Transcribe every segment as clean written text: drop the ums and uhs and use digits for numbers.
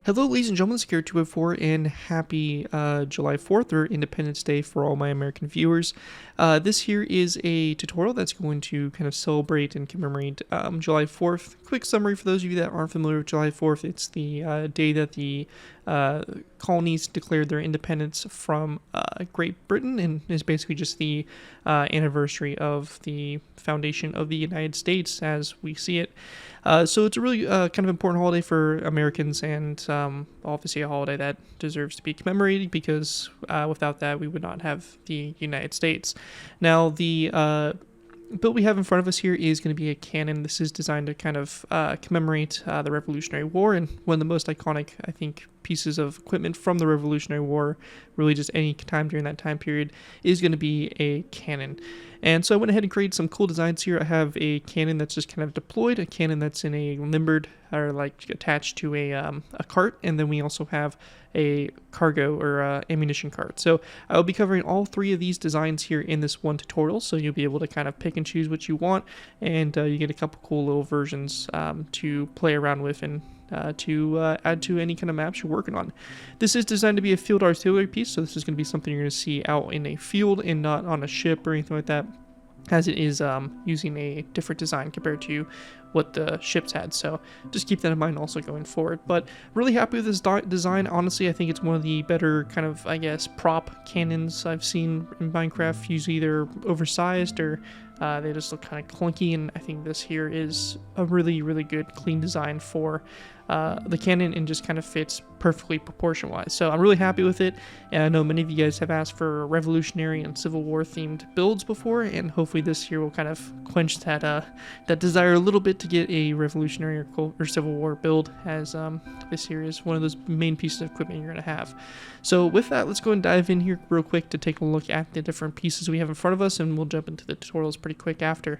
Hello, ladies and gentlemen, it's Garrett 204, and happy July 4th, or Independence Day for all my American viewers. This here is a tutorial that's going to kind of celebrate and commemorate July 4th. Quick summary for those of you that aren't familiar with July 4th, it's the day that the colonies declared their independence from Great Britain, and is basically just the anniversary of the foundation of the United States as we see it. So it's a really kind of important holiday for Americans, and obviously a holiday that deserves to be commemorated because without that we would not have the United States. Now the build we have in front of us here is going to be a cannon. This is designed to kind of commemorate the Revolutionary War, and one of the most iconic, I think, pieces of equipment from the Revolutionary War, really just any time during that time period, is going to be a cannon. And so I went ahead and created some cool designs here. I have a cannon that's just kind of deployed, a cannon that's in a limbered, or like attached to a cart, and then we also have a cargo or ammunition cart. So I will be covering all three of these designs here in this one tutorial, so you'll be able to kind of pick and choose what you want, and you get a couple cool little versions to play around with and to add to any kind of maps you're working on. This is designed to be a field artillery piece, so this is going to be something you're going to see out in a field and not on a ship or anything like that, as it is using a different design compared to what the ships had. So just keep that in mind also going forward. But really happy with this design. Honestly, I think it's one of the better kind of, I guess, prop cannons I've seen in Minecraft. Usually they're oversized or they just look kind of clunky, and I think this here is a really, really good clean design for the cannon and just kind of fits perfectly proportion wise. So I'm really happy with it, and I know many of you guys have asked for Revolutionary and Civil War themed builds before, and hopefully this here will kind of quench that that desire a little bit to get a Revolutionary or Civil War build, as this here is one of those main pieces of equipment you're going to have. So with that, let's go and dive in here real quick to take a look at the different pieces we have in front of us, and we'll jump into the tutorials pretty quick after.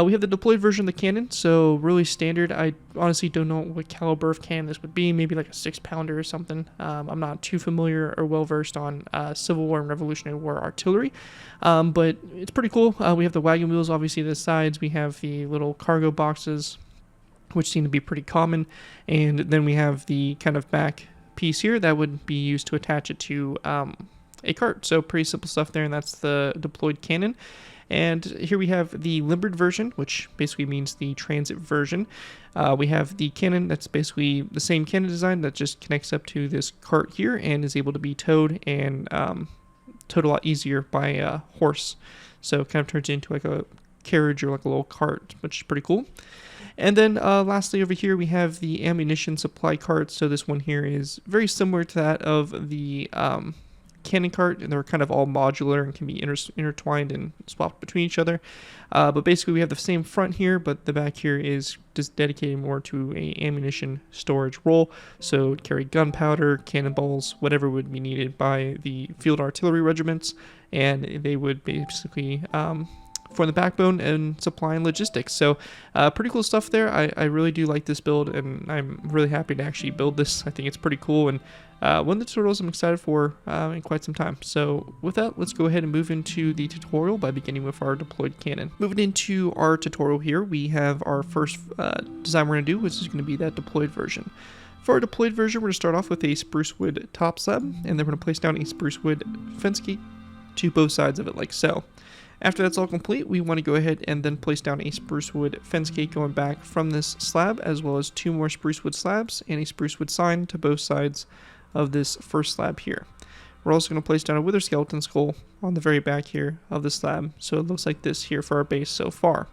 We have the deployed version of the cannon, so really standard. I honestly don't know what caliber of cannon this would be, maybe like a 6-pounder or something. I'm not too familiar or well versed on Civil War and Revolutionary War artillery, but it's pretty cool. We have the wagon wheels, obviously, the sides. We have the little cargo boxes, which seem to be pretty common, and then we have the kind of back piece here that would be used to attach it to a cart. So pretty simple stuff there, and that's the deployed cannon. And here we have the limbered version, which basically means the transit version. We have the cannon that's basically the same cannon design that just connects up to this cart here and is able to be towed and towed a lot easier by a horse. So it kind of turns into like a carriage or like a little cart, which is pretty cool. And then lastly over here we have the ammunition supply cart. So this one here is very similar to that of the cannon cart, and they're kind of all modular and can be intertwined and swapped between each other. But basically we have the same front here, but the back here is just dedicated more to a ammunition storage role. So carry gunpowder, cannonballs, whatever would be needed by the field artillery regiments, and they would basically form the backbone and supply and logistics. So pretty cool stuff there. I really do like this build, and I'm really happy to actually build this. I think it's pretty cool, and one of the tutorials I'm excited for in quite some time. So with that, let's go ahead and move into the tutorial by beginning with our deployed cannon. Moving into our tutorial here, we have our first design we're going to do, which is going to be that deployed version. For our deployed version, we're going to start off with a spruce wood top slab, and then we're going to place down a spruce wood fence gate to both sides of it like so. After that's all complete, we want to go ahead and then place down a spruce wood fence gate going back from this slab, as well as 2 more spruce wood slabs and a spruce wood sign to both sides of this first slab here. We're also going to place down a wither skeleton skull on the very back here of the slab, so it looks like this here for our base so far.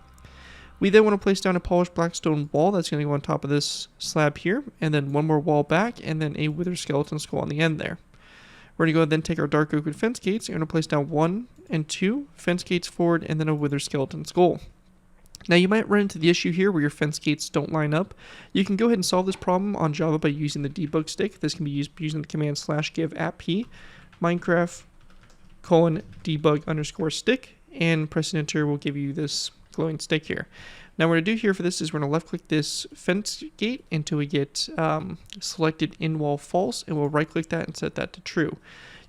We then want to place down a polished black stone wall that's going to go on top of this slab here, and then 1 more wall back, and then a wither skeleton skull on the end there. We're going to go ahead and then take our dark oak wood fence gates, and we're going to place down 1 and 2 fence gates forward, and then a wither skeleton skull. Now you might run into the issue here where your fence gates don't line up. You can go ahead and solve this problem on Java by using the debug stick. This can be used using the command /give appp Minecraft :debug_stick, and pressing enter will give you this glowing stick here. Now what we're going to do here for this is we're going to left click this fence gate until we get selected in wall false, and we'll right click that and set that to true.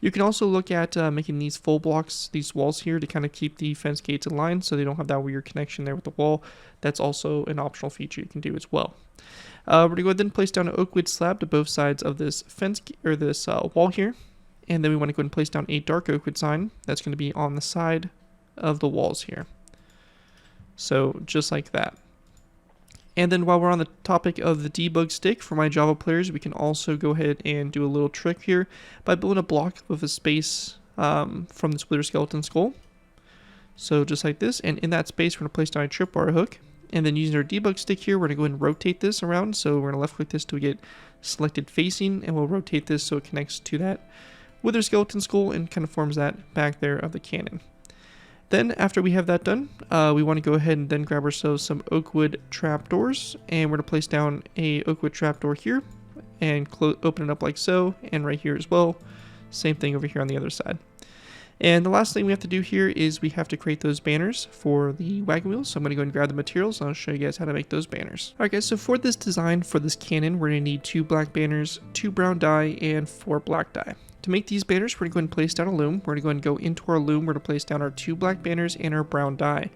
You can also look at making these full blocks, these walls here, to kind of keep the fence gates in line so they don't have that weird connection there with the wall. That's also an optional feature you can do as well. We're going to go ahead and place down an oak wood slab to both sides of this fence or this wall here. And then we want to go ahead and place down a dark oak wood sign that's going to be on the side of the walls here. So just like that. And then while we're on the topic of the debug stick, for my Java players, we can also go ahead and do a little trick here by building a block with a space from this wither skeleton skull. So just like this, and in that space, we're going to place down a tripwire hook. And then using our debug stick here, we're going to go ahead and rotate this around. So we're going to left click this to get selected facing, and we'll rotate this so it connects to that wither skeleton skull and kind of forms that back there of the cannon. Then after we have that done, we want to go ahead and then grab ourselves some oak wood trapdoors, and we're going to place down a oak wood trapdoor here and open it up like so, and right here as well. Same thing over here on the other side. And the last thing we have to do here is we have to create those banners for the wagon wheels. So I'm going to go and grab the materials and I'll show you guys how to make those banners. Alright guys, so for this design for this cannon, we're going to need 2 black banners, 2 brown dye, and 4 black dye. To make these banners, we're going to go and place down a loom. We're going to go and go into our loom. We're going to place down our 2 black banners and our brown dye.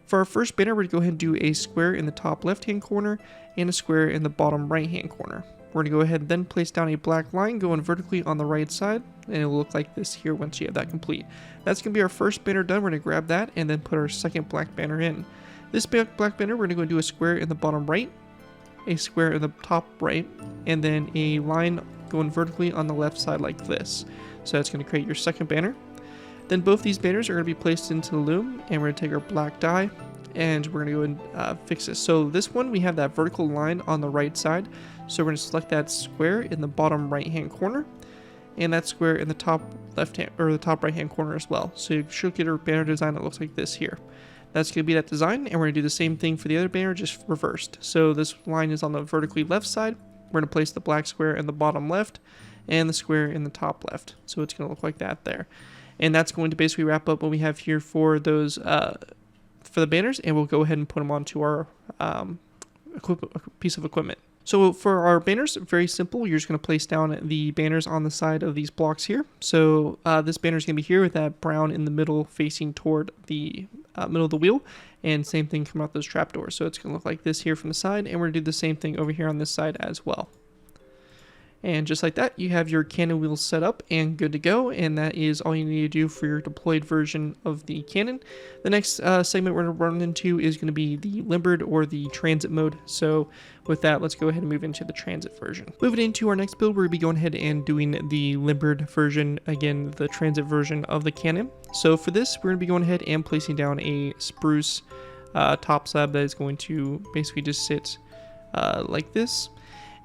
For our first banner, we're going to go ahead and do a square in the top left-hand corner and a square in the bottom right-hand corner. We're going to go ahead and then place down a black line going vertically on the right side, and it will look like this here once you have that complete. That's going to be our first banner done. We're going to grab that and then put our second black banner in. This black banner, we're going to go and do a square in the bottom right, a square in the top right, and then a line going vertically on the left side like this. So that's going to create your second banner. Then both these banners are going to be placed into the loom, and we're going to take our black dye and we're going to go and fix this. So this one, we have that vertical line on the right side. So we're going to select that square in the bottom right hand corner and that square in the top left hand or the top right hand corner as well. So you should get a banner design that looks like this here. That's going to be that design, and we're going to do the same thing for the other banner, just reversed. So this line is on the vertically left side. We're going to place the black square in the bottom left and the square in the top left. So it's going to look like that there. And that's going to basically wrap up what we have here for those for the banners, and we'll go ahead and put them onto our piece of equipment. So for our banners, very simple. You're just going to place down the banners on the side of these blocks here. So this banner is going to be here with that brown in the middle facing toward the middle of the wheel. And same thing coming out those trapdoors. So it's going to look like this here from the side. And we're going to do the same thing over here on this side as well. And just like that, you have your cannon wheels set up and good to go. And that is all you need to do for your deployed version of the cannon. The next segment we're going to run into is going to be the limbered or the transit mode. So with that, let's go ahead and move into the transit version. Moving into our next build, we're going to be going ahead and doing the limbered version, again, the transit version of the cannon. So for this, we're going to be going ahead and placing down a spruce top slab that is going to basically just sit like this.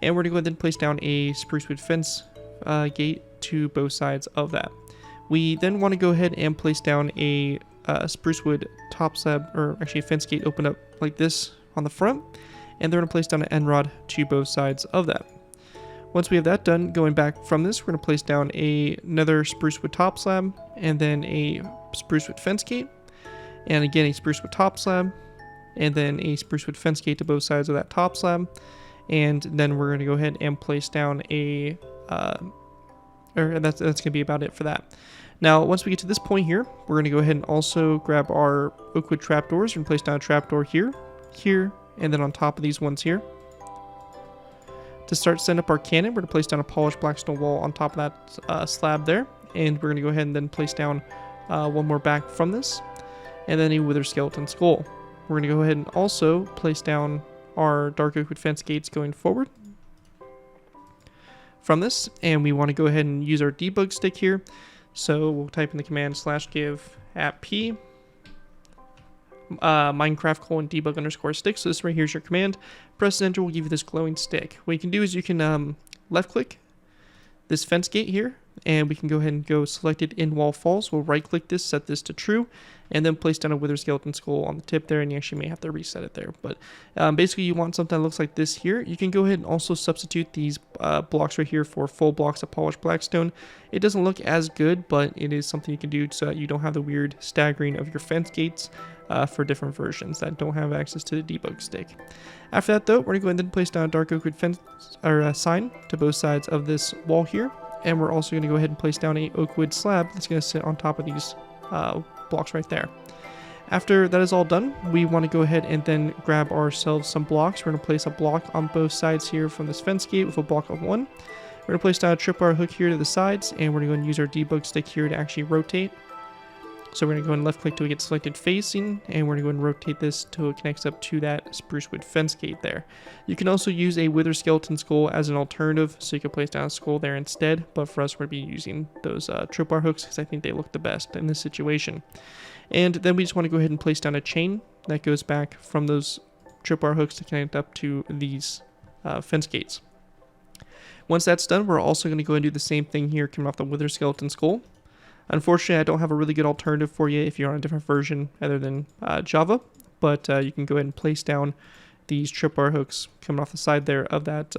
And we're going to go ahead and place down a spruce wood fence gate to both sides of that. We then want to go ahead and place down a spruce wood top slab, or actually a fence gate open up like this on the front. And they're going to place down an end rod to both sides of that. Once we have that done, going back from this, we're going to place down another spruce wood top slab, and then a spruce wood fence gate, and again a spruce wood top slab, and then a spruce wood fence gate to both sides of that top slab. And then we're going to go ahead and place down a, that's going to be about it for that. Now, once we get to this point here, we're going to go ahead and also grab our oak wood trapdoors and place down a trapdoor here, here, and then on top of these ones here. To start setting up our cannon, we're going to place down a polished black stone wall on top of that slab there. And we're going to go ahead and then place down one more back from this, and then a wither skeleton skull. We're going to go ahead and also place down our dark oak wood fence gates going forward from this, and we want to go ahead and use our debug stick here. So we'll type in the command /give @p Minecraft debug _ stick. So this right here is your command. Press enter will give you this glowing stick. What you can do is you can left click this fence gate here, and we can go ahead and go selected in wall false. We'll right click this, set this to true, and then place down a wither skeleton skull on the tip there, and you actually may have to reset it there. But basically you want something that looks like this here. You can go ahead and also substitute these blocks right here for full blocks of polished blackstone. It doesn't look as good, but it is something you can do so that you don't have the weird staggering of your fence gates for different versions that don't have access to the debug stick. After that though, we're going to go ahead and place down a dark oak wood fence or sign to both sides of this wall here. and we're also going to go ahead and place down a oak wood slab that's going to sit on top of these blocks right there. After that is all done, we want to go ahead and then grab ourselves some blocks. We're going to place a block on both sides here from this fence gate with a block of 1. We're going to place down a tripwire hook here to the sides, and we're going to go and use our debug stick here to actually rotate. So we're going to go and left click till we get selected facing, and we're going to go and rotate this till it connects up to that spruce wood fence gate there. You can also use a wither skeleton skull as an alternative, so you can place down a skull there instead, but for us we're going to be using those tripwire hooks because I think they look the best in this situation. And then we just want to go ahead and place down a chain that goes back from those tripwire hooks to connect up to these fence gates. Once that's done, we're also going to go and do the same thing here coming off the wither skeleton skull. Unfortunately, I don't have a really good alternative for you if you're on a different version other than Java, but you can go ahead and place down these tripwire hooks coming off the side there of that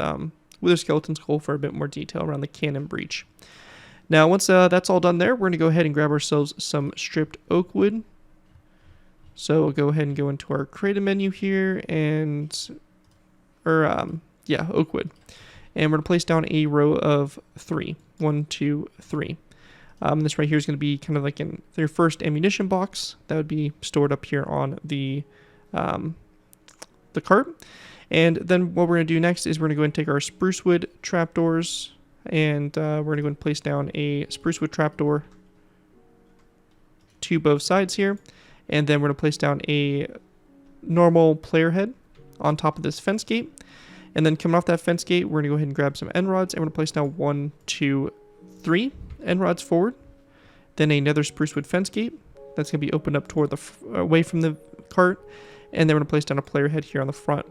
wither skeleton skull for a bit more detail around the cannon breach. Now, once that's all done there, we're going to go ahead and grab ourselves some stripped oak wood. So we'll go ahead and go into our creative menu here and, oak wood. And we're going to place down a row of 3. 1, 2, 3. This right here is going to be kind of like in their first ammunition box that would be stored up here on the cart. And then what we're going to do next is we're going to go and take our spruce wood trapdoors, and we're going to go and place down a spruce wood trapdoor to both sides here. And then we're going to place down a normal player head on top of this fence gate. And then coming off that fence gate, we're going to go ahead and grab some end rods, and we're going to place down 1, 2, 3 end rods forward. Then another spruce wood fence gate that's going to be opened up toward the away from the cart. And then we're going to place down a player head here on the front.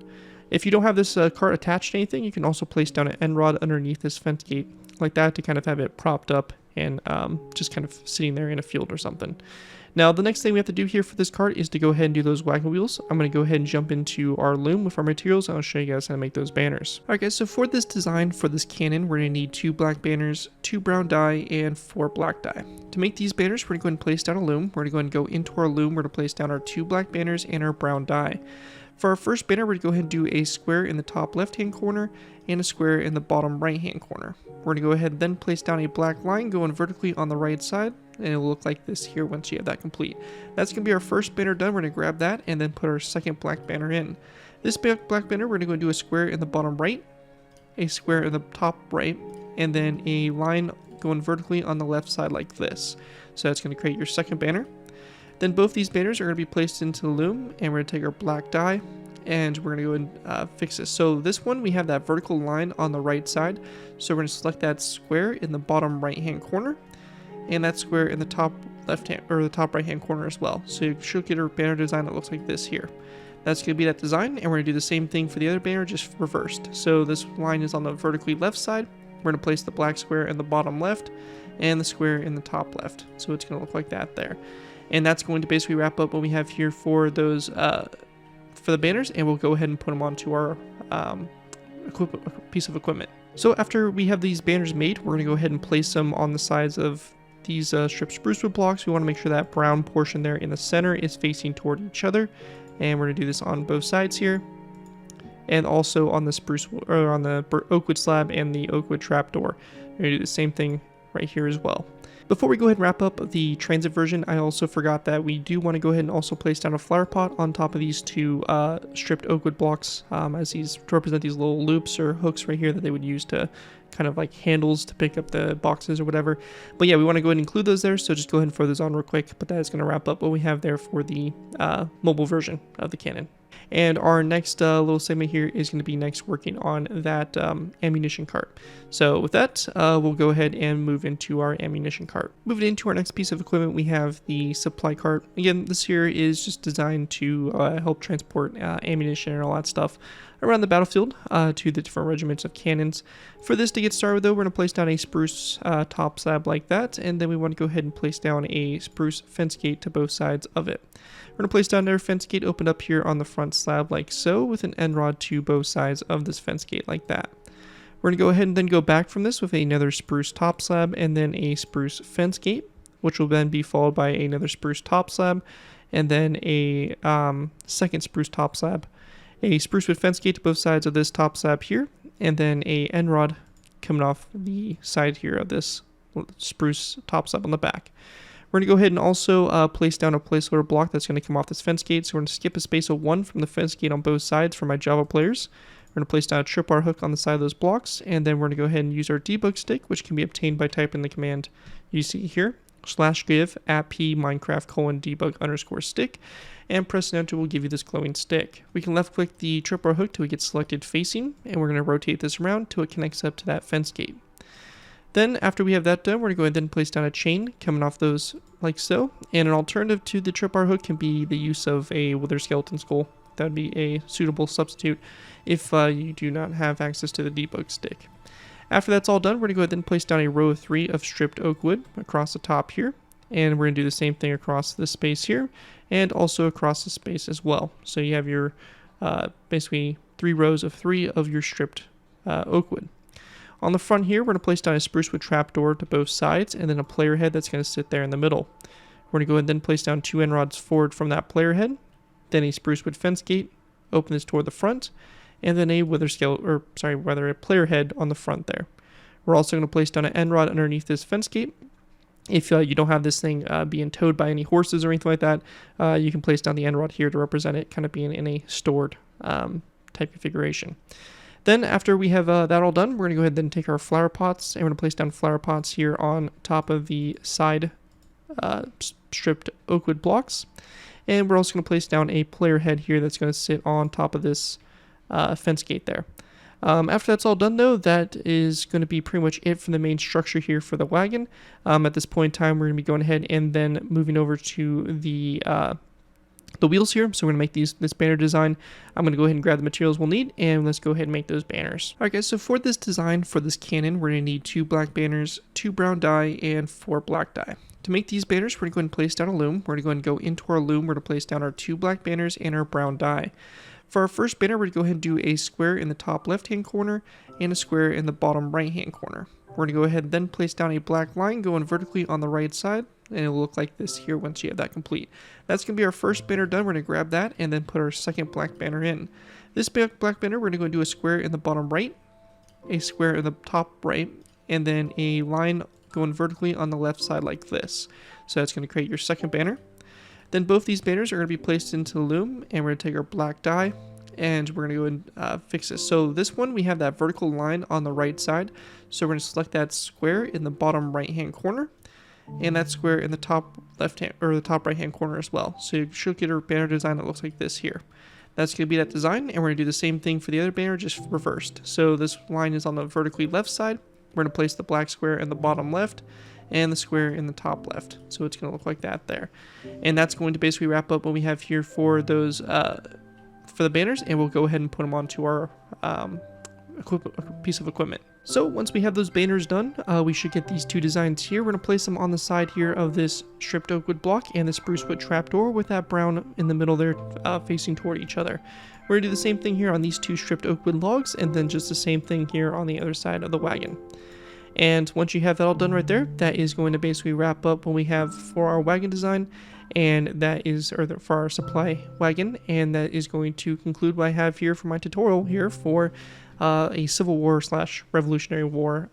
If you don't have this cart attached to anything, you can also place down an end rod underneath this fence gate like that to kind of have it propped up and just kind of sitting there in a field or something. Now, the next thing we have to do here for this cart is to go ahead and do those wagon wheels. I'm going to go ahead and jump into our loom with our materials, and I'll show you guys how to make those banners. Alright guys, so for this design, for this cannon, we're going to need 2 black banners, 2 brown dye, and 4 black dye. To make these banners, we're going to go ahead and place down a loom. We're going to go ahead and go into our loom. We're going to place down our 2 black banners and our brown dye. For our first banner, we're going to go ahead and do a square in the top left-hand corner and a square in the bottom right-hand corner. We're going to go ahead and then place down a black line going vertically on the right side, and it will look like this here once you have that complete. That's going to be our first banner done. We're going to grab that and then put our second black banner in. This black banner, we're going to go and do a square in the bottom right, a square in the top right, and then a line going vertically on the left side like this. So that's going to create your second banner. Then both these banners are going to be placed into the loom, and we're going to take our black dye and we're going to go and fix this. So this one, we have that vertical line on the right side. So we're going to select that square in the bottom right hand corner and that square in the top left hand or the top right hand corner as well. So you should get a banner design that looks like this here. That's going to be that design, and we're going to do the same thing for the other banner, just reversed. So this line is on the vertically left side. We're going to place the black square in the bottom left and the square in the top left. So it's going to look like that there. And that's going to basically wrap up what we have here for those for the banners, and we'll go ahead and put them onto our piece of equipment. So after we have these banners made, we're going to go ahead and place them on the sides of these stripped spruce wood blocks. We want to make sure that brown portion there in the center is facing toward each other, and we're going to do this on both sides here, and also on the spruce or on the oak wood slab and the oak wood trapdoor. We're going to do the same thing right here as well. Before we go ahead and wrap up the transit version, I also forgot that we do want to go ahead and also place down a flower pot on top of these 2 stripped oak wood blocks as these to represent these little loops or hooks right here that they would use to kind of like handles to pick up the boxes or whatever. But yeah, we want to go ahead and include those there, so just go ahead and throw those on real quick. But that is going to wrap up what we have there for the mobile version of the cannon. And our next little segment here is going to be next working on that ammunition cart. So with that, we'll go ahead and move into our ammunition cart. Moving into our next piece of equipment, we have the supply cart. Again, this here is just designed to help transport ammunition and all that stuff around the battlefield to the different regiments of cannons. For this to get started though, we're going to place down a spruce top slab like that, and then we want to go ahead and place down a spruce fence gate to both sides of it. We're going to place down our fence gate opened up here on the front slab like so, with an end rod to both sides of this fence gate like that. We're going to go ahead and then go back from this with another spruce top slab and then a spruce fence gate, which will then be followed by another spruce top slab and then a second spruce top slab, a spruce wood fence gate to both sides of this top slab here, and then a end rod coming off the side here of this spruce tops up on the back. We're going to go ahead and also place down a placeholder block that's going to come off this fence gate. So we're going to skip a space of 1 from the fence gate on both sides for my Java players. We're going to place down a tripwire hook on the side of those blocks, and then we're going to go ahead and use our debug stick, which can be obtained by typing the command you see here, /give @p minecraft:/debug_stick, and pressing enter will give you this glowing stick. We can left click the tripwire hook till we get selected facing, and we're going to rotate this around till it connects up to that fence gate. Then after we have that done, we're going to go ahead and place down a chain coming off those like so, and an alternative to the tripwire hook can be the use of a wither skeleton skull. That would be a suitable substitute if you do not have access to the debug stick. After that's all done, we're going to go ahead and place down a row of 3 of stripped oak wood across the top here, and we're going to do the same thing across this space here, and also across the space as well. So you have your basically 3 rows of 3 of your stripped oak wood. On the front here, we're going to place down a spruce wood trapdoor to both sides, and then a player head that's going to sit there in the middle. We're going to go ahead and then place down 2 end rods forward from that player head, then a spruce wood fence gate, open this toward the front, and then a a player head on the front there. We're also going to place down an end rod underneath this fence gate. If you don't have this thing being towed by any horses or anything like that, you can place down the end rod here to represent it kind of being in a stored type configuration. Then after we have that all done, we're going to go ahead and take our flower pots, and we're going to place down flower pots here on top of the side stripped oak wood blocks. And we're also going to place down a player head here that's going to sit on top of this fence gate there. After that's all done though, that is going to be pretty much it for the main structure here for the wagon. At this point in time, we're going to be going ahead and then moving over to the wheels here. So we're going to make this banner design. I'm going to go ahead and grab the materials we'll need, and let's go ahead and make those banners. Alright guys, so for this design, for this cannon, we're going to need 2 black banners, 2 brown dye, and 4 black dye. To make these banners, we're going to go ahead and place down a loom. We're going to go ahead and go into our loom. We're going to place down our 2 black banners and our brown dye. For our first banner, we're going to go ahead and do a square in the top left-hand corner and a square in the bottom right-hand corner. We're going to go ahead and then place down a black line going vertically on the right side, and it will look like this here once you have that complete. That's going to be our first banner done. We're going to grab that and then put our second black banner in. This black banner, we're going to go and do a square in the bottom right, a square in the top right, and then a line going vertically on the left side like this. So that's going to create your second banner. Then both these banners are going to be placed into the loom, and we're going to take our black dye, and we're going to go and fix this. So this one, we have that vertical line on the right side. So we're going to select that square in the bottom right-hand corner, and that square in the top left-hand or the top right-hand corner as well. So you should get a banner design that looks like this here. That's going to be that design, and we're going to do the same thing for the other banner, just reversed. So this line is on the vertically left side. We're going to place the black square in the bottom left, and the square in the top left. So it's going to look like that there. And that's going to basically wrap up what we have here for those for the banners, and we'll go ahead and put them onto our piece of equipment. So once we have those banners done, we should get these 2 designs here. We're going to place them on the side here of this stripped oak wood block and the spruce wood trapdoor with that brown in the middle there facing toward each other. We're going to do the same thing here on these 2 stripped oak wood logs, and then just the same thing here on the other side of the wagon. And once you have that all done right there, that is going to basically wrap up what we have for our wagon design, and that is, for our supply wagon, and that is going to conclude what I have here for my tutorial here for a Civil War / Revolutionary War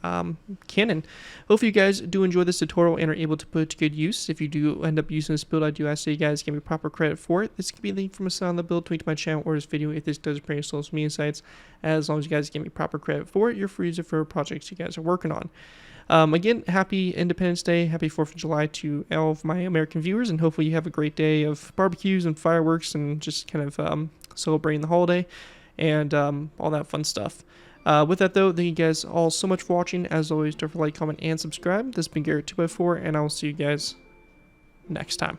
cannon. Hopefully you guys do enjoy this tutorial and are able to put it to good use. If you do end up using this build, I do ask that you guys give me proper credit for it. This could be a link from a side on the build, tweet to my channel, or this video if this does bring social media sites. As long as you guys give me proper credit for it, you're free to use it for projects you guys are working on. Again, happy Independence Day, happy 4th of July to all of my American viewers, and hopefully you have a great day of barbecues and fireworks and just kind of celebrating the holiday and all that fun stuff. With that though, thank you guys all so much for watching. As always, don't forget to like, comment, and subscribe. This has been Garrett 2x4, and I will see you guys next time.